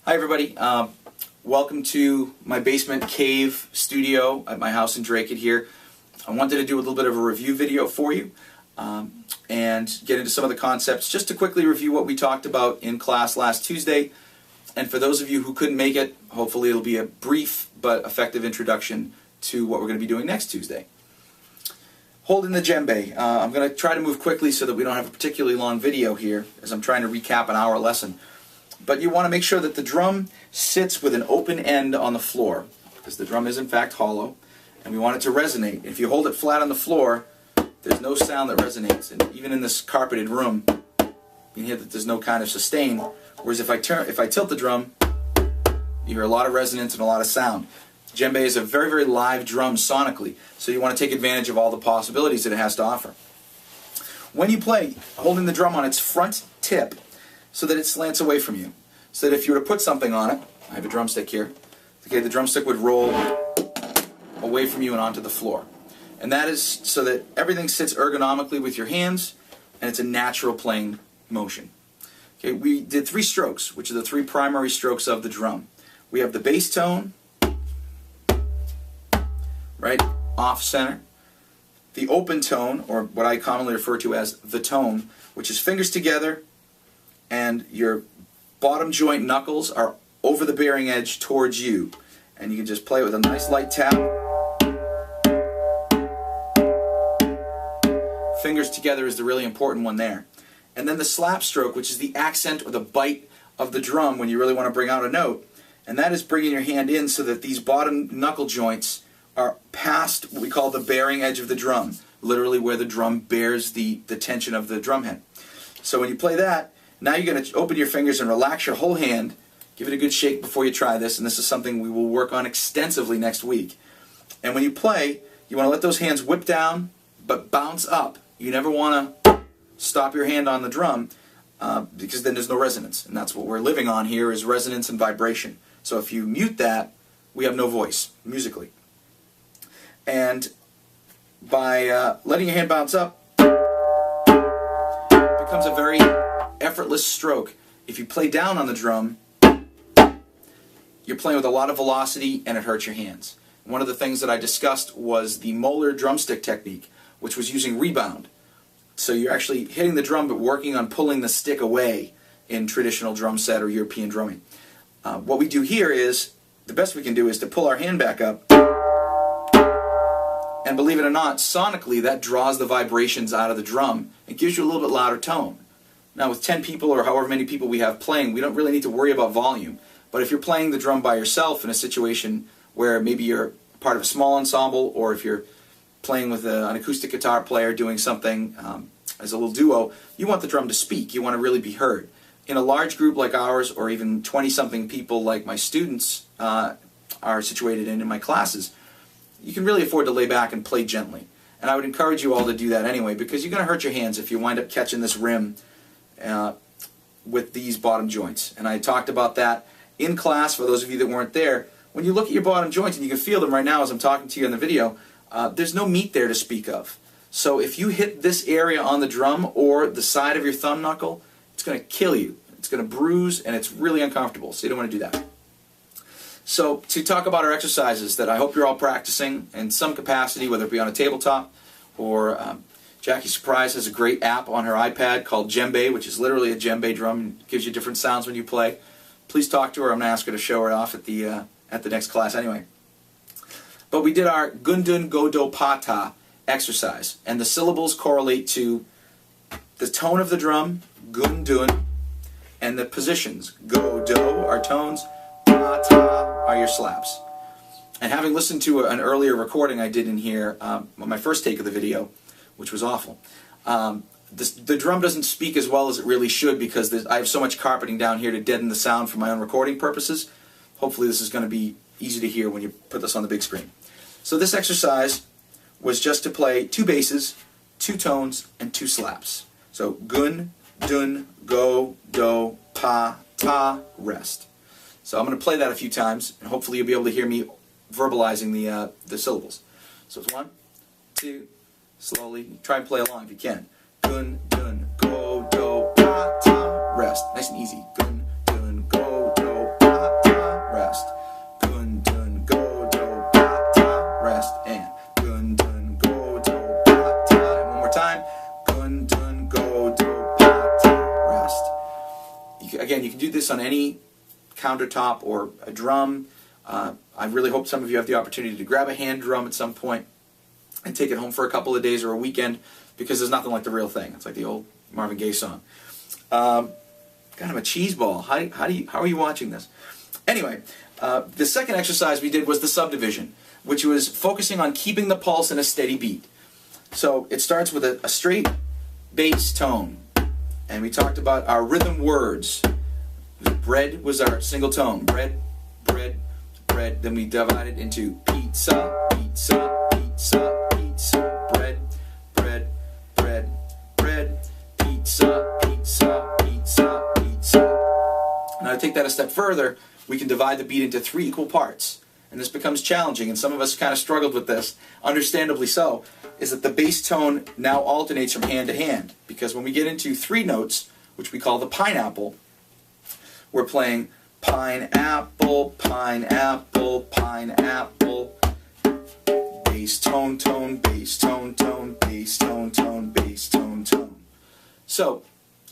Hi everybody, welcome to my basement cave studio at my house in Drake here. I wanted to do a little bit of a review video for you and get into some of the concepts just to quickly review what we talked about in class last Tuesday. And for those of you who couldn't make it, hopefully it'll be a brief but effective introduction to what we're going to be doing next Tuesday. Holding the djembe. I'm going to try to move quickly so that we don't have a particularly long video here as I'm trying to recap an hour lesson. But you want to make sure that the drum sits with an open end on the floor, because the drum is in fact hollow, and we want it to resonate. If you hold it flat on the floor, there's no sound that resonates, and even in this carpeted room, you can hear that there's no kind of sustain. Whereas if I tilt the drum, you hear a lot of resonance and a lot of sound. Djembe is a very, very live drum sonically, so you want to take advantage of all the possibilities that it has to offer. When you play, holding the drum on its front tip, so that it slants away from you. So that if you were to put something on it, I have a drumstick here, okay, the drumstick would roll away from you and onto the floor. And that is so that everything sits ergonomically with your hands, and it's a natural playing motion. Okay, we did 3 strokes, which are the 3 primary strokes of the drum. We have the bass tone, right, off center, the open tone, or what I commonly refer to as the tone, which is fingers together, and your bottom joint knuckles are over the bearing edge towards you. And you can just play it with a nice light tap. Fingers together is the really important one there. And then the slap stroke, which is the accent or the bite of the drum when you really want to bring out a note. And that is bringing your hand in so that these bottom knuckle joints are past what we call the bearing edge of the drum, literally where the drum bears the tension of the drum head. So when you play that, now you're going to open your fingers and relax your whole hand. Give it a good shake before you try this, and this is something we will work on extensively next week. And when you play, you want to let those hands whip down, but bounce up. You never want to stop your hand on the drum, because then there's no resonance. And that's what we're living on here, is resonance and vibration. So if you mute that, we have no voice, musically. And by letting your hand bounce up, it becomes a very effortless stroke. If you play down on the drum, you're playing with a lot of velocity and it hurts your hands. One of the things that I discussed was the molar drumstick technique, which was using rebound. So you're actually hitting the drum but working on pulling the stick away in traditional drum set or European drumming. What we do here is, the best we can do is to pull our hand back up, and believe it or not, sonically that draws the vibrations out of the drum and gives you a little bit louder tone. Now with 10 people or however many people we have playing, we don't really need to worry about volume. But if you're playing the drum by yourself in a situation where maybe you're part of a small ensemble, or if you're playing with an acoustic guitar player doing something as a little duo, you want the drum to speak. You want to really be heard. In a large group like ours, or even 20-something people like my students are situated in my classes, you can really afford to lay back and play gently. And I would encourage you all to do that anyway, because you're going to hurt your hands if you wind up catching this rim with these bottom joints. And I talked about that in class for those of you that weren't there. When you look at your bottom joints, and you can feel them right now as I'm talking to you in the video, there's no meat there to speak of. So if you hit this area on the drum or the side of your thumb knuckle, it's going to kill you. It's going to bruise, and it's really uncomfortable, so you don't want to do that. So to talk about our exercises that I hope you're all practicing in some capacity, whether it be on a tabletop or Jackie Surprise has a great app on her iPad called Djembe, which is literally a djembe drum. It gives you different sounds when you play. Please talk to her. I'm going to ask her to show it off at the next class anyway. But we did our Gundun Godo Pata exercise, and the syllables correlate to the tone of the drum, Gundun, and the positions. Go, do are tones, Pata are your slaps. And having listened to an earlier recording I did in here, on my first take of the video, which was awful, the drum doesn't speak as well as it really should, because I have so much carpeting down here to deaden the sound for my own recording purposes. Hopefully this is going to be easy to hear when you put this on the big screen. So this exercise was just to play 2 basses, 2 tones, and 2 slaps. So gun, dun, go, do, pa, ta, rest. So I'm going to play that a few times, and hopefully you'll be able to hear me verbalizing the syllables. So it's 1, 2, slowly. Try and play along if you can. Gun, dun, go, do, pa, ta, rest. Nice and easy. Gun, dun, go, do, pa, rest. Gun, dun, go, do, pa, ta, rest, and gun, dun, go, do, pa, ta. And one more time. Gun, dun, go, do, pa, ta, rest. Again, you can do this on any countertop or a drum. I really hope some of you have the opportunity to grab a hand drum at some point and take it home for a couple of days or a weekend, because there's nothing like the real thing. It's like the old Marvin Gaye song. Kind of a cheese ball. How are you watching this? Anyway, the second exercise we did was the subdivision, which was focusing on keeping the pulse in a steady beat. So it starts with a straight bass tone, and we talked about our rhythm words. Bread was our single tone. Bread, bread, bread. Then we divided into pizza, pizza, pizza, pizza. Bread, bread, bread, bread. Pizza, pizza, pizza, pizza. Now to take that a step further, we can divide the beat into 3 equal parts. And this becomes challenging, and some of us kind of struggled with this, understandably so, is that the bass tone now alternates from hand to hand. Because when we get into 3 notes, which we call the pineapple, we're playing pineapple, pineapple, pineapple, bass tone, tone, bass tone, tone, bass tone, tone, bass tone, tone. So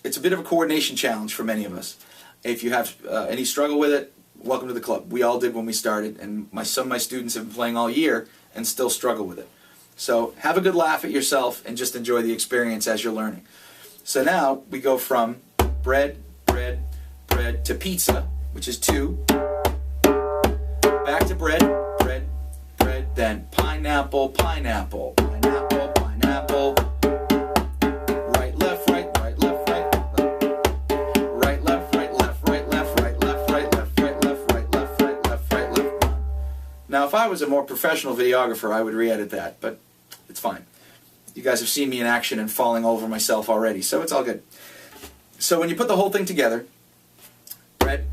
it's a bit of a coordination challenge for many of us. If you have any struggle with it, welcome to the club. We all did when we started, and some of my students have been playing all year and still struggle with it. So have a good laugh at yourself and just enjoy the experience as you're learning. So now we go from bread, bread, bread to pizza, which is 2. Back to bread, bread, bread, then pineapple, pineapple, pineapple, pineapple. Right, left, right, right, left, right, right, left, right, left, right, left, right, left, right, left, right, left, right, left, right, left, right, left. Now, if I was a more professional videographer, I would re-edit that, but it's fine. You guys have seen me in action and falling over myself already, so it's all good. So when you put the whole thing together, bread,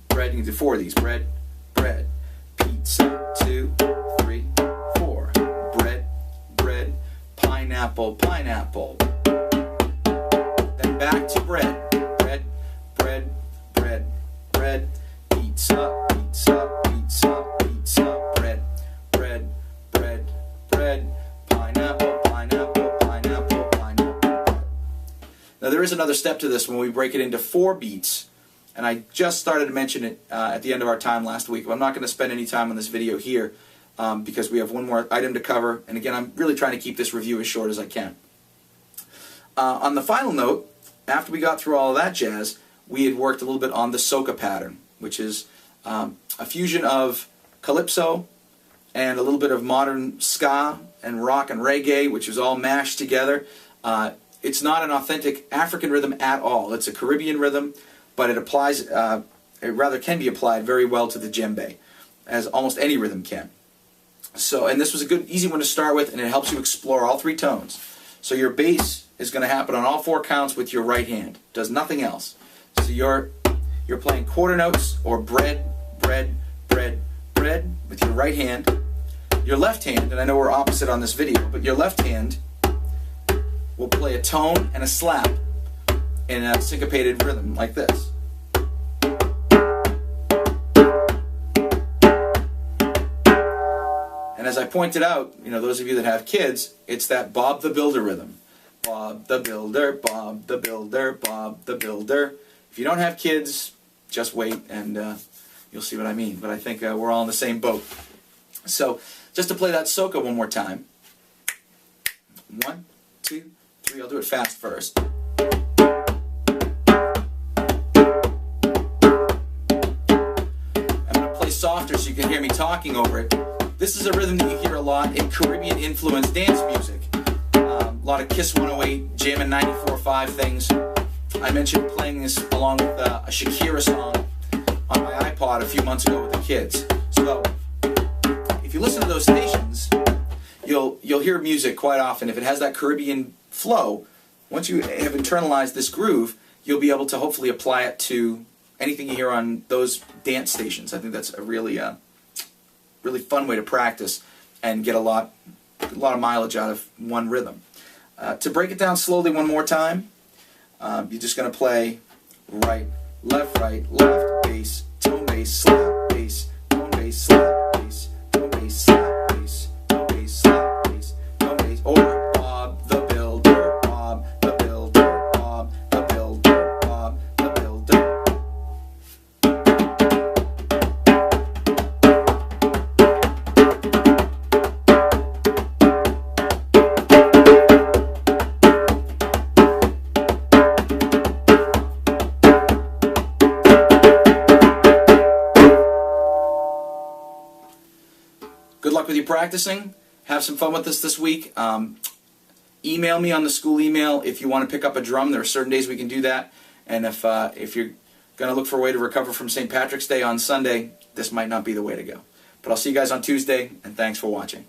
bread, you can do 4 of these. Bread, bread, pizza, 2, 3, 4. Bread, bread, pineapple, pineapple. Then back to bread. Bread, bread, bread, bread, pizza, pizza, pizza, pizza. Bread, bread, bread, bread, pineapple, pineapple, pineapple, pineapple. Now there is another step to this when we break it into 4 beats. And I just started to mention it at the end of our time last week. I'm not going to spend any time on this video here because we have one more item to cover. And again, I'm really trying to keep this review as short as I can. On the final note, after we got through all of that jazz, we had worked a little bit on the soca pattern, which is a fusion of calypso and a little bit of modern ska and rock and reggae, which is all mashed together. It's not an authentic African rhythm at all. It's a Caribbean rhythm, but it applies, it rather can be applied very well to the djembe, as almost any rhythm can. So, and this was a good, easy one to start with, and it helps you explore all 3 tones. So your bass is going to happen on all 4 counts with your right hand. Does nothing else. So you're playing quarter notes or bread, bread, bread, bread with your right hand. Your left hand, and I know we're opposite on this video, but your left hand will play a tone and a slap in a syncopated rhythm like this. And as I pointed out, you know, those of you that have kids, it's that Bob the Builder rhythm. Bob the Builder, Bob the Builder, Bob the Builder. If you don't have kids, just wait and you'll see what I mean. But I think we're all in the same boat. So just to play that soca one more time. 1, 2, 3. I'll do it fast first. Softer so you can hear me talking over it. This is a rhythm that you hear a lot in Caribbean influenced dance music. A lot of Kiss 108, Jamming 94.5 things. I mentioned playing this along with a Shakira song on my iPod a few months ago with the kids. So if you listen to those stations, you'll hear music quite often. If it has that Caribbean flow, once you have internalized this groove, you'll be able to hopefully apply it to anything you hear on those dance stations. I think that's a really fun way to practice and get a lot of mileage out of one rhythm. To break it down slowly one more time, you're just going to play right, left, bass, tone bass, slap, bass, bass, slap, bass, drum bass, slap, bass, drum bass, slap, bass, drum bass. Or Bob the Builder, Bob the Builder, Bob the Builder, Bob the Builder. Good luck with your practicing. Have some fun with this week. Email me on the school email if you want to pick up a drum. There are certain days we can do that. And if you're going to look for a way to recover from St. Patrick's Day on Sunday, this might not be the way to go. But I'll see you guys on Tuesday, and thanks for watching.